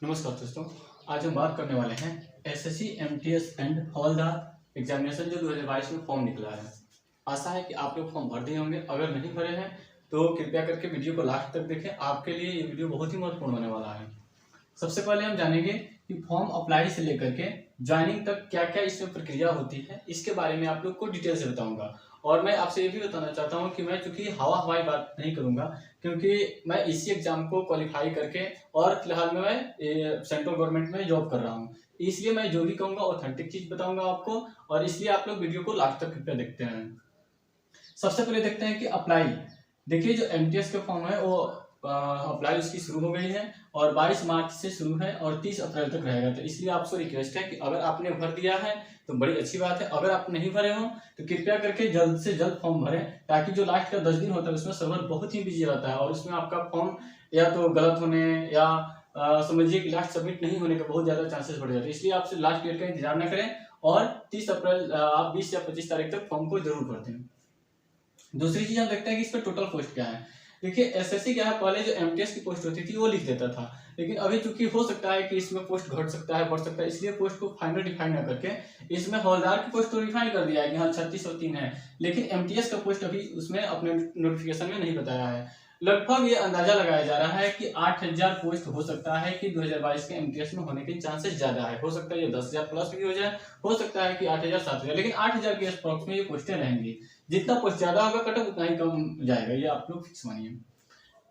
नमस्कार दोस्तों। आज हम बात करने वाले हैं SSC MTS and havildar examination जो 2022 में फॉर्म निकला है। आशा है कि आप लोग फॉर्म भर दिए होंगे। अगर नहीं भरे हैं तो कृपया करके वीडियो को लास्ट तक देखें। आपके लिए ये वीडियो बहुत ही महत्वपूर्ण होने वाला है। सबसे पहले हम जानेंगे कि फॉर्म अप्लाई से लेकर के ज्वाइनिंग तक क्या क्या इसमें प्रक्रिया होती है। इसके बारे में आप लोग को डिटेल से बताऊंगा। और मैं आपसे ये भी बताना चाहता हूँ कि मैं चूंकि हवाई बात नहीं करूंगा, क्योंकि मैं इसी एग्जाम को क्वालिफाई करके और फिलहाल में मैं सेंट्रल गवर्नमेंट में जॉब कर रहा हूँ। इसलिए मैं जो भी कहूँगा ऑथेंटिक चीज बताऊंगा आपको, और इसलिए आप लोग वीडियो को लास्ट तक कृपया देखते हैं। सबसे पहले देखते हैं कि अप्लाई। देखिए, जो एमटीएस का फॉर्म है वो अप्लाई उसकी शुरू हो गई है और 22 मार्च से शुरू है और 30 अप्रैल तक रहेगा। तो इसलिए आपसे रिक्वेस्ट है कि अगर आपने भर दिया है तो बड़ी अच्छी बात है। अगर आप नहीं भरे हो तो कृपया करके जल्द से जल्द फॉर्म भरें, ताकि जो लास्ट का 10 दिन होता है उसमें सर्वर बहुत ही बिजी रहता है और उसमें आपका फॉर्म या तो गलत होने या समझिए कि लास्ट सबमिट नहीं होने का बहुत ज्यादा चांसेस बढ़ जाते हैं। इसलिए आपसे लास्ट डेट का इंतजार न करें और 30 अप्रैल आप 20 या 25 तारीख तक फॉर्म को जरूर भर दें। दूसरी चीज हम देखते हैं कि इस पर टोटल पोस्ट क्या है। देखिए, एसएससी क्या है, पहले जो एमटीएस की पोस्ट होती थी वो लिख देता था, लेकिन अभी चूंकि हो सकता है कि इसमें पोस्ट घट सकता है, बढ़ सकता है, इसलिए पोस्ट को फाइनल डिफाइन न करके इसमें हवलदार की पोस्ट को डिफाइन कर दिया है कि हाँ 3603 है। लेकिन एमटीएस का पोस्ट अभी उसमें अपने नोटिफिकेशन में नहीं बताया है। लगभग ये अंदाजा लगाया जा रहा है कि 8000 पोस्ट हो सकता है कि 2022 के एमटीएस में होने के चांसेस ज्यादा है। हो सकता है ये 10,000 प्लस भी हो जाए, हो सकता है कि 8000 7000, लेकिन 8000 के अप्रॉक्स में ये पोस्टें रहेंगी। जितना पोस्ट ज्यादा होगा कटअप उतना ही कम जाएगा, ये आप लोग फिक्स मानिए।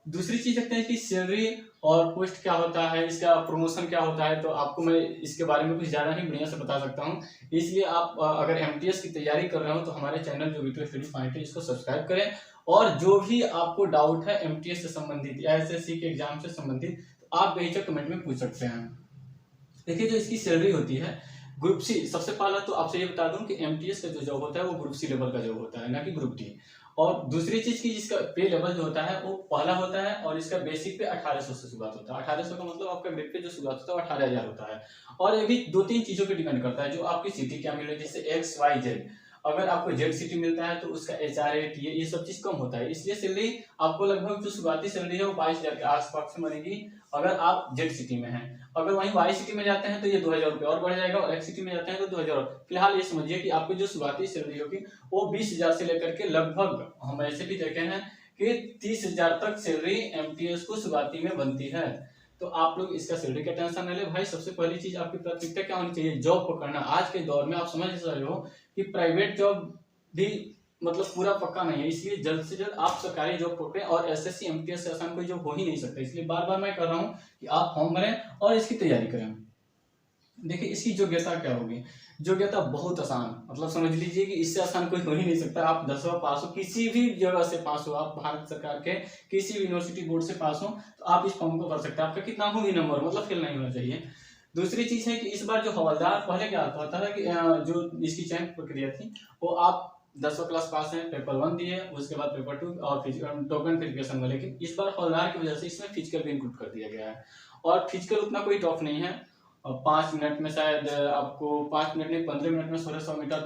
दूसरी चीज देखते हैं कि सैलरी और पोस्ट क्या होता है, इसका प्रमोशन क्या होता है। तो आपको मैं इसके बारे में कुछ ज्यादा ही बढ़िया से बता सकता हूँ। इसलिए आप अगर एमटीएस की तैयारी कर रहे हो तो हमारे चैनल जो वीडियो स्टडी पॉइंट है इसको सब्सक्राइब करें। और जो भी आपको डाउट है एमटीएस से संबंधित या एसएससी के एग्जाम से संबंधित, तो आप बेहिचक कमेंट में पूछ सकते हैं। देखिए, जो इसकी सैलरी होती है ग्रुप सी, सबसे पहला तो आपसे ये बता दूं कि एमटीएस का जो जॉब होता है वो ग्रुप सी लेवल का जॉब होता है, ना कि ग्रुप डी। और दूसरी चीज की जिसका पे लेवल जो होता है वो पहला होता है और इसका बेसिक पे 1800 से शुरुआत होता है। 1800 का मतलब आपका ग्रेड पे जो शुरुआत होता है वो 18,000 होता है। और ये भी दो तीन चीजों पे डिपेंड करता है, जो आपकी सिटी क्या मिले, जैसे एक्स वाई जेड। अगर आपको जेड सिटी मिलता है तो उसका एचआरए टीए ये सब चीज कम होता है, इसलिए सैलरी आपको लगभग जो शुरुआती सैलरी है वो 22,000 के आसपास में बनेगी अगर आप जेड सिटी में हैं। अगर वहीं वाई सिटी में जाते हैं तो ये 2,000 रुपये और बढ़ जाएगा, और एक्स सिटी में जाते हैं तो 2,000। फिलहाल ये समझिए कि आपकी जो शुरुआती सैलरी होगी वो 20,000 से लेकर के लगभग, हम ऐसे भी देखे हैं कि 30,000 तक सैलरी एमटीएस को शुरुआती में बनती है। तो आप लोग इसका सैलरी का टेंशन न ले भाई। सबसे पहली चीज आपकी प्राथमिकता क्या होनी चाहिए, जॉब पकड़ना। आज के दौर में आप समझ रहे हो कि प्राइवेट जॉब भी मतलब पूरा पक्का नहीं है, इसलिए जल्द से जल्द आप सरकारी जॉब पकड़ें। और एसएससी एमटीएस से आसान कोई जॉब हो ही नहीं सकता, इसलिए बार बार मैं कर रहा हूँ कि आप फॉर्म भरें और इसकी तैयारी करें। देखिए, इसकी योग्यता क्या होगी। योग्यता बहुत आसान, मतलब समझ लीजिए कि इससे आसान कोई हो ही नहीं सकता। आप 10वां पास हो, किसी भी जगह से पास हो, आप भारत सरकार के किसी भी यूनिवर्सिटी बोर्ड से पास हो, तो आप इस फॉर्म को भर सकते हैं। आपका कितना हो भी नंबर, मतलब फेल नहीं होना चाहिए। दूसरी चीज है कि इस बार जो हवलदार, पहले क्या होता था कि जो इसकी चयन प्रक्रिया थी वो आप 10वां क्लास पास है, पेपर 1 दिए, उसके बाद पेपर 2 और टोकन वेरिफिकेशन में। लेकिन इस बार हवलदार की वजह से इसमें फिजिकल भी इंक्लूड कर दिया गया है। और फिजिकल उतना कोई टफ नहीं है, 5 मिनट में शायद आपको 5 मिनट नहीं 15 मिनट में 1600 मीटर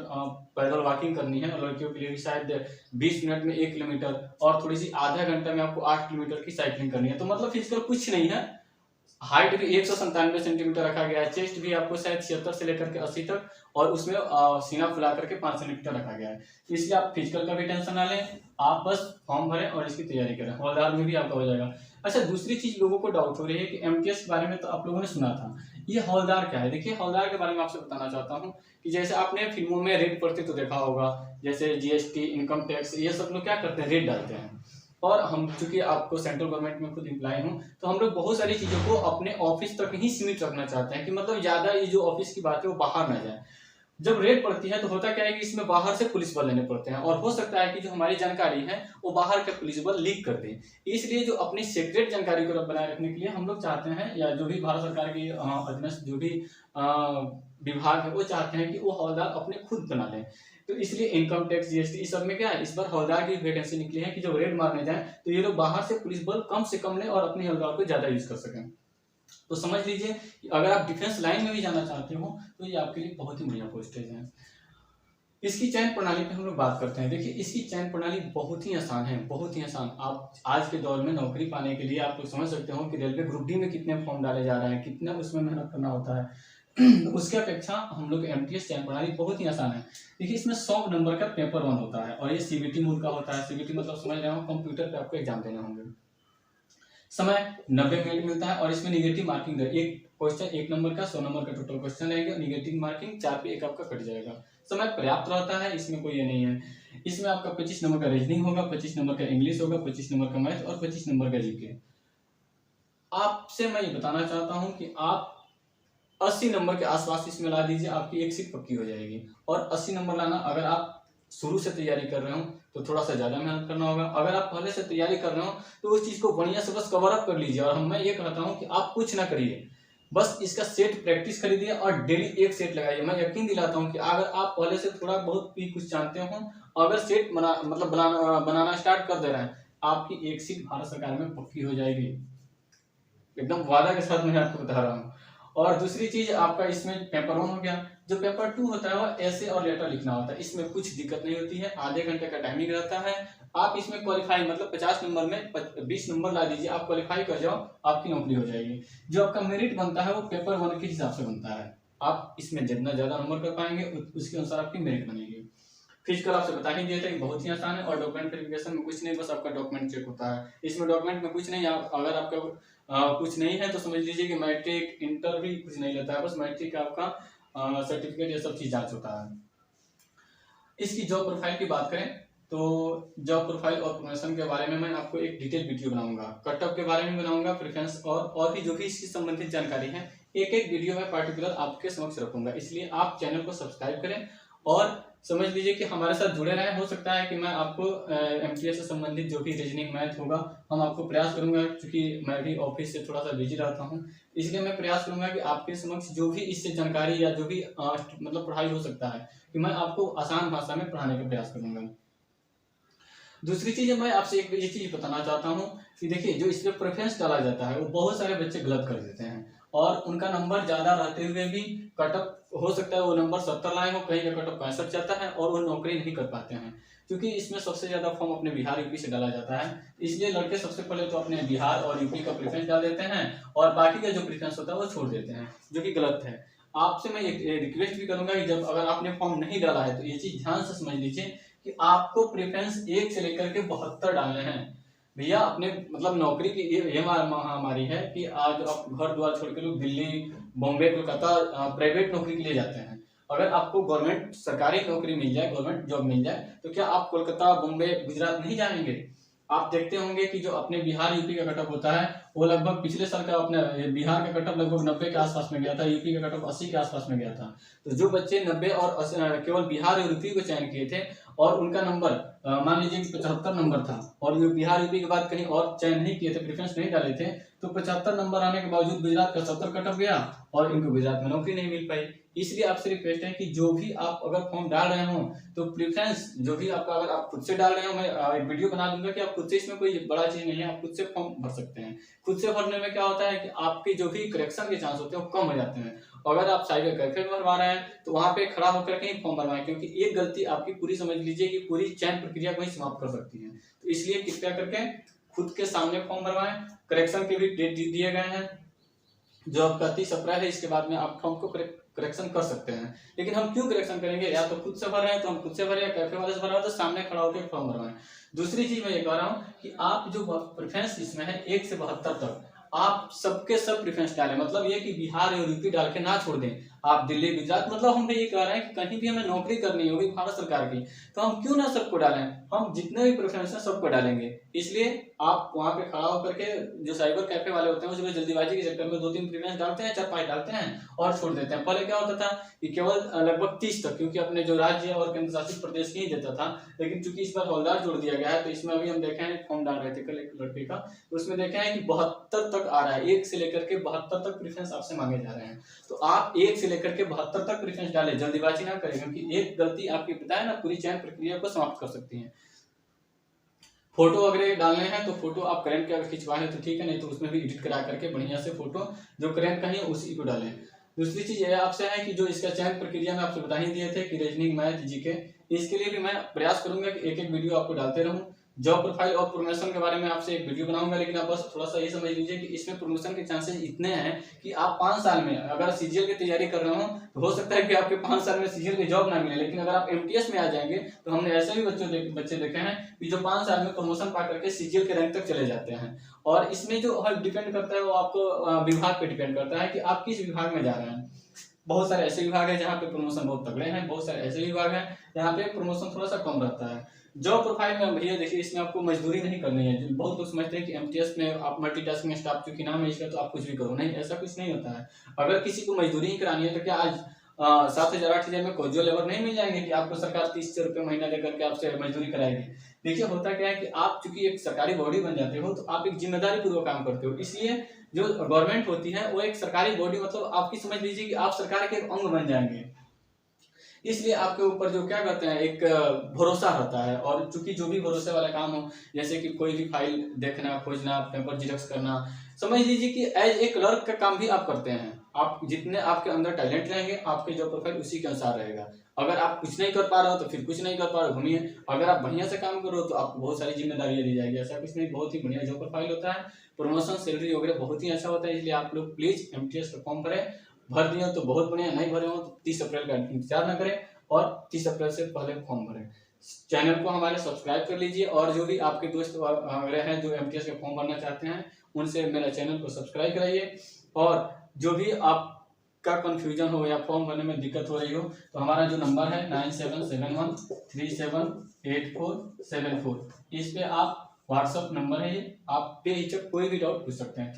पैदल वॉकिंग करनी है, और लड़कियों के लिए भी शायद 20 मिनट में 1 किलोमीटर, और थोड़ी सी आधा घंटा में आपको 8 किलोमीटर की साइकिलिंग करनी है। तो मतलब फिजिकल कुछ नहीं है। हाइट भी 197 सेंटीमीटर रखा गया है, चेस्ट भी आपको शायद 76 से लेकर के 80 तक, और उसमें सीना फुला करके 5 सेंटीमीटर रखा गया है। तो इसलिए आप फिजिकल का भी टेंशन ना लें, आप बस फॉर्म भरें और इसकी तैयारी करें, हवलदार में भी आपका हो जाएगा। अच्छा, दूसरी चीज लोगों को डाउट हो रही है कि एमटीएस के बारे में तो आप लोगों ने सुना था, ये हवलदार क्या है। देखिए, हवलदार के बारे में आपसे बताना चाहता हूँ कि जैसे आपने फिल्मों में रेड पड़ते तो देखा होगा, जैसे जीएसटी, इनकम टैक्स, ये सब लोग क्या करते हैं, रेड डालते हैं। और हम चूंकि आपको सेंट्रल गवर्नमेंट में खुद इम्प्लाई हूँ, तो हम लोग बहुत सारी चीजों को अपने ऑफिस तक ही सीमित रखना चाहते हैं, कि मतलब ज्यादा ये जो ऑफिस की बात है वो बाहर ना जाए। जब रेड पड़ती है तो होता क्या है कि इसमें बाहर से पुलिस बल लेने पड़ते हैं, और हो सकता है कि जो हमारी जानकारी है वो बाहर के पुलिस बल लीक कर दे। इसलिए जो अपनी सीक्रेट जानकारी को बनाए रखने के लिए हम लोग चाहते हैं, या जो भी भारत सरकार की अधीनस्थ जो भी विभाग है वो चाहते हैं कि वो हवलदार अपने खुद बना लें। तो इसलिए इनकम टैक्स, जीएसटी, इस सब में क्या है, इस बार हवलदार की वैकेंसी निकली है कि जब रेड मारने जाए तो ये लोग बाहर से पुलिस बल कम से कम लें और अपने हवलदार को ज्यादा यूज कर सकें। तो समझ लीजिए कि अगर आप डिफेंस लाइन में भी जाना चाहते हो तो ये आपके लिए बहुत ही बढ़िया पोस्टेज है। इसकी चयन प्रणाली पे हम लोग बात करते हैं। देखिए इसकी चयन प्रणाली बहुत ही आसान है, बहुत ही आसान। आप आज के दौर में नौकरी पाने के लिए आप लोग समझ सकते हो कि रेलवे ग्रुप डी में कितने फॉर्म डाले जा रहे हैं, कितना उसमें मेहनत करना होता है। उसके अपेक्षा हम लोग एमटीएस चयन प्रणाली बहुत ही आसान है। देखिए इसमें 100 नंबर का पेपर 1 होता है और ये सीबीटी मूड का होता है। सीबीटी मतलब समझ रहे हो, कंप्यूटर पे आपको एग्जाम देने होंगे। समय 90 मिनट मिलता है और इसमें निगेटिव मार्किंग है। एक क्वेश्चन 1 नंबर का 100 नंबर का टोटल क्वेश्चन रहेगा, निगेटिव मार्किंग 4 पे 1 आपका कट जाएगा। समय पर्याप्त रहता है, इसमें कोई ये नहीं है। इसमें आपका 25 नंबर का रीजनिंग होगा, 25 नंबर का इंग्लिश होगा, 25 नंबर का मैथ और 25 नंबर का जीके। आपसे मैं ये बताना चाहता हूँ कि आप 80 नंबर के आसपास इसमें ला दीजिए, आपकी एक सीट पक्की हो जाएगी। और 80 नंबर लाना, अगर आप शुरू से तैयारी कर रहे हो तो थोड़ा सा ज़्यादा मेहनत करना होगा। अगर आप पहले से तैयारी कर रहे हो तो उस चीज़ को बढ़िया से बस कवर अप कर लीजिए। और मैं ये कहता हूँ कि आप कुछ ना करिए, बस इसका सेट प्रैक्टिस खरीदिए और डेली एक सेट लगाइए। मैं यकीन दिलाता हूँ कि अगर आप पहले से थोड़ा बहुत भी कुछ जानते हो, अगर सेट बनाना स्टार्ट कर दे रहे हैं, आपकी एक सीट भारत सरकार में पक्की हो जाएगी। एकदम वादा के साथ मैं आपको बता रहा हूँ। और दूसरी चीज आपका इसमें पेपर 1 हो गया। जो पेपर 2 होता है वो ऐसे और लेटर लिखना होता है। इसमें कुछ दिक्कत नहीं होती है, आधे घंटे का टाइमिंग रहता है। आप इसमें क्वालिफाई मतलब 50 नंबर में 20 नंबर ला दीजिए, आप क्वालिफाई कर जाओ, आपकी नौकरी हो जाएगी। जो आपका मेरिट बनता है वो पेपर 1 के हिसाब से बनता है। आप इसमें जितना ज्यादा नंबर कर पाएंगे उसके अनुसार आपकी मेरिट बनेगी। फिजिकल आपसे बता ही दिया था कि बहुत ही आसान है। और डॉक्यूमेंट वेरिफिकेशन में कुछ नहीं, बस आपका डॉक्यूमेंट चेक होता है। इसमें डॉक्यूमेंट में कुछ नहीं, अगर आपका कुछ नहीं है तो समझ लीजिए कि मैट्रिक इंटर भी कुछ नहीं लेता है, बस मैट्रिक का आपका सर्टिफिकेट ये सब चीज जांच होता है। इसकी जॉब प्रोफाइल की बात करें तो जॉब प्रोफाइल और प्रमोशन के बारे में मैं आपको एक डिटेल वीडियो बनाऊंगा, कटअप के बारे में बनाऊंगा, प्रेफरेंस और भी जो भी इसकी संबंधित जानकारी है एक एक वीडियो में पर्टिकुलर आपके समक्ष रखूंगा। इसलिए आप चैनल को सब्सक्राइब करें और समझ लीजिए कि हमारे साथ जुड़े रहें। हो सकता है कि मैं आपको एमटीएस से संबंधित जो भी रीजनिंग मैथ होगा हम आपको प्रयास करूंगा, क्योंकि मैं भी ऑफिस से थोड़ा सा बिजी रहता हूं, इसलिए मैं प्रयास करूंगा कि आपके समक्ष जो भी इससे जानकारी या जो भी मतलब पढ़ाई हो सकता है कि मैं आपको आसान भाषा में पढ़ाने का प्रयास करूंगा। दूसरी चीज मैं आपसे एक ये चीज बताना चाहता हूँ कि देखिए जो इसमें प्रेफरेंस डाला जाता है वो बहुत सारे बच्चे गलत कर देते हैं और उनका नंबर ज्यादा रहते हुए भी कटअप हो सकता है वो नंबर 70 लाए हो, कहीं का कटअप 65 जाता है और वो नौकरी नहीं कर पाते हैं, क्योंकि इसमें सबसे ज्यादा फॉर्म अपने बिहार यूपी से डाला जाता है। इसलिए लड़के सबसे पहले तो अपने बिहार और यूपी का प्रेफरेंस डाल देते हैं और बाकी का जो प्रेफरेंस होता है वो छोड़ देते हैं, जो कि गलत है। आपसे मैं एक रिक्वेस्ट भी करूंगा कि जब अगर आपने फॉर्म नहीं डाला है तो ये चीज ध्यान से समझ लीजिए कि आपको प्रेफरेंस 1 से लेकर के 72 डालने हैं। भैया अपने मतलब नौकरी की ये महामारी है कि आज आप घर द्वार छोड़ के लोग दिल्ली, बॉम्बे, कोलकाता प्राइवेट नौकरी के लिए जाते हैं। अगर आपको गवर्नमेंट सरकारी नौकरी मिल जाए, गवर्नमेंट जॉब मिल जाए, तो क्या आप कोलकाता, बॉम्बे, गुजरात नहीं जाएंगे? आप देखते होंगे कि जो अपने बिहार यूपी का कटअप होता है वो लगभग पिछले साल का अपने बिहार का कटअप लगभग 90 के आसपास में गया था, यूपी का कटअप 80 के आसपास में गया था। तो जो बच्चे 90 और केवल बिहार और यूपी को चयन किए थे और उनका नंबर मान लीजिए कि 75 नंबर था और बिहार यूपी के बाद कहीं और चयन नहीं किए थे, प्रेफरेंस नहीं डाले थे, तो 75 नंबर आने के बावजूद गुजरात का 70 कटअप गया और इनको गुजरात में नौकरी नहीं मिल पाई। इसलिए आपसे रिक्वेस्ट है कि जो भी आप अगर फॉर्म डाल रहे हो तो प्रेफरेंस जो भी आपका, अगर आप खुद से डाल रहे हो, मैं एक वीडियो बना दूंगा कि आप खुद से, इसमें कोई बड़ा चीज नहीं है, आप खुद से फॉर्म भर सकते हैं। खुद से भरने में क्या होता है कि आपके जो भी करेक्शन के चांस होते हैं वो कम हो जाते हैं। अगर आप साइबर कैफे में भरवा रहे हैं तो वहां पे खड़ा होकर के ही फॉर्म भरवाएं, क्योंकि एक गलती आपकी पूरी समझ लीजिए कि पूरी चयन प्रक्रिया को ही समाप्त कर सकती है। तो इसलिए कृपया करके खुद के सामने फॉर्म भरवाएं। करेक्शन के भी डेट दिए गए हैं, जो आपका 30 अप्रैल है, इसके बाद में आप फॉर्म को करेक्शन कर सकते हैं। लेकिन हम क्यों करेक्शन करेंगे? या तो खुद से भर रहे हैं तो हम खुद से भरे, या कैफे वाले से भर रहे हैं तो सामने खड़ा होकर फॉर्म भरवाएं। दूसरी चीज मैं ये कह रहा हूँ कि आप जो प्रेफरेंस इसमें है 1 से 72 तक आप सबके सब प्रेफरेंस डालें, मतलब ये कि बिहार और यूपी डाल के ना छोड़ दें। आप दिल्ली, गुजरात, मतलब हम ये कह रहे हैं कि कहीं भी हमें नौकरी करनी होगी भारत सरकार की तो हम क्यों ना सबको डालें, हम जितने भी प्रेफरेंस हैं सबको डालेंगे। इसलिए आप वहां पे खड़ा होकर के, जो साइबर कैफे वाले होते हैं उसमें जल्दीबाजी के चक्कर में 2-3 प्रेफरेंस डालते हैं, 4-5 डालते हैं और छोड़ देते हैं। पहले क्या होता था कि केवल लगभग 30 तक, क्योंकि अपने जो राज्य और केंद्र शासित प्रदेश ही देता था, लेकिन चूंकि इस बार हवलदार जोड़ दिया गया है तो इसमें अभी हम देखे हैं फॉर्म डाल रहे थे कल एक लड़के का, तो उसमें देखे हैं कि 72 तक आ रहा है, 1 से लेकर के 72 तक प्रेफरेंस आपसे मांगे जा रहे हैं। तो आप 1 से लेकर के 72 तक प्रेफरेंस डालें, जल्दीबाजी ना करें, क्योंकि एक गलती आपकी पता है ना पूरी चयन प्रक्रिया को समाप्त कर सकती है। फोटो वगैरह डालने हैं तो फोटो आप करंट के अगर खिंचवाए तो ठीक है, नहीं तो उसमें भी एडिट करा करके बढ़िया से फोटो जो करंट का ही है उसी को डालें। दूसरी चीज ये आपसे है कि जो इसका चयन प्रक्रिया में आपसे बता ही दिए थे कि रीजनिंग, मैथ, जीके, इसके लिए भी मैं प्रयास करूंगा कि एक एक वीडियो आपको डालते रहूं। जॉब प्रोफाइल और प्रमोशन के बारे में आपसे एक वीडियो बनाऊंगा, लेकिन आप बस थोड़ा सा ये समझ लीजिए कि इसमें प्रमोशन के चांसेस इतने हैं कि आप 5 साल में अगर सीजीएल की तैयारी कर रहे हो तो हो सकता है कि आपके 5 साल में सीजीएल की जॉब ना मिले, लेकिन अगर आप एमटीएस में आ जाएंगे तो हमने ऐसे भी बच्चे देखे हैं कि जो 5 साल में प्रमोशन पा करके सीजीएल के रैंक तक चले जाते हैं। और इसमें जो डिपेंड करता है वो आपको विभाग पे डिपेंड करता है कि आप किस विभाग में जा रहे हैं। बहुत सारे ऐसे विभाग हैं जहाँ पे प्रमोशन बहुत तगड़े हैं, बहुत सारे ऐसे विभाग हैं जहाँ पे प्रमोशन थोड़ा सा कम रहता है। जॉब प्रोफाइल में भैया देखिए, इसमें आपको मजदूरी नहीं करनी है। बहुत लोग समझते हैं कि एमटीएस में आप मल्टीटास्किंग स्टाफ चूंकि नाम है इसका तो आप कुछ भी करो, नहीं, ऐसा कुछ नहीं होता है। अगर किसी को मजदूरी ही करानी है तो क्या आज 7,000 8,000 में कैजुअल लेबर नहीं मिल जाएंगे कि आपको सरकार 30,000 रुपये महीना देकर के आपसे मजदूरी कराएगी। देखिए होता क्या है कि आप चूंकि एक सरकारी बॉडी बन जाते हो तो आप एक जिम्मेदारी पूर्वक काम करते हो, इसलिए जो गवर्नमेंट होती है वो एक सरकारी बॉडी, मतलब आपकी समझ लीजिए कि आप सरकार के एक अंग बन जाएंगे। इसलिए आपके ऊपर जो क्या कहते हैं एक भरोसा रहता है। और चूंकि जो भी भरोसे वाला काम हो, जैसे कि कोई भी फाइल देखना, खोजना, पेपर जिरक्स करना, समझ लीजिए कि एज ए क्लर्क का काम भी आप करते हैं। आप जितने आपके अंदर टैलेंट रहेंगे आपके जॉब प्रोफाइल उसी के अनुसार रहेगा। अगर आप कुछ नहीं कर पा रहे हो तो फिर कुछ नहीं कर पा रहे हो, घूमिए। अगर आप बढ़िया से काम करो तो आपको बहुत सारी जिम्मेदारियां दी जाएगी। ऐसा कुछ नहीं, बहुत ही बढ़िया जॉब प्रोफाइल होता है। प्रमोशन, सैलरी वगैरह बहुत ही अच्छा होता है। इसलिए आप लोग प्लीज एमटीएस का फॉर्म भरें। भर दिए तो बहुत बढ़िया, नहीं भरे हो तो 30 अप्रैल का इंतजार न करें और 30 अप्रैल से पहले फॉर्म भरें। चैनल को हमारे सब्सक्राइब कर लीजिए और जो भी आपके दोस्त वगैरह हैं जो एमटीएस का फॉर्म भरना चाहते हैं उनसे मेरा चैनल को सब्सक्राइब कराइए। और जो भी आपका कंफ्यूजन हो या फॉर्म भरने में दिक्कत हो रही हो तो हमारा जो नंबर है 9771378474, इस पे आप व्हाट्सएप नंबर है, आप बेहिचक कोई भी डाउट पूछ सकते हैं।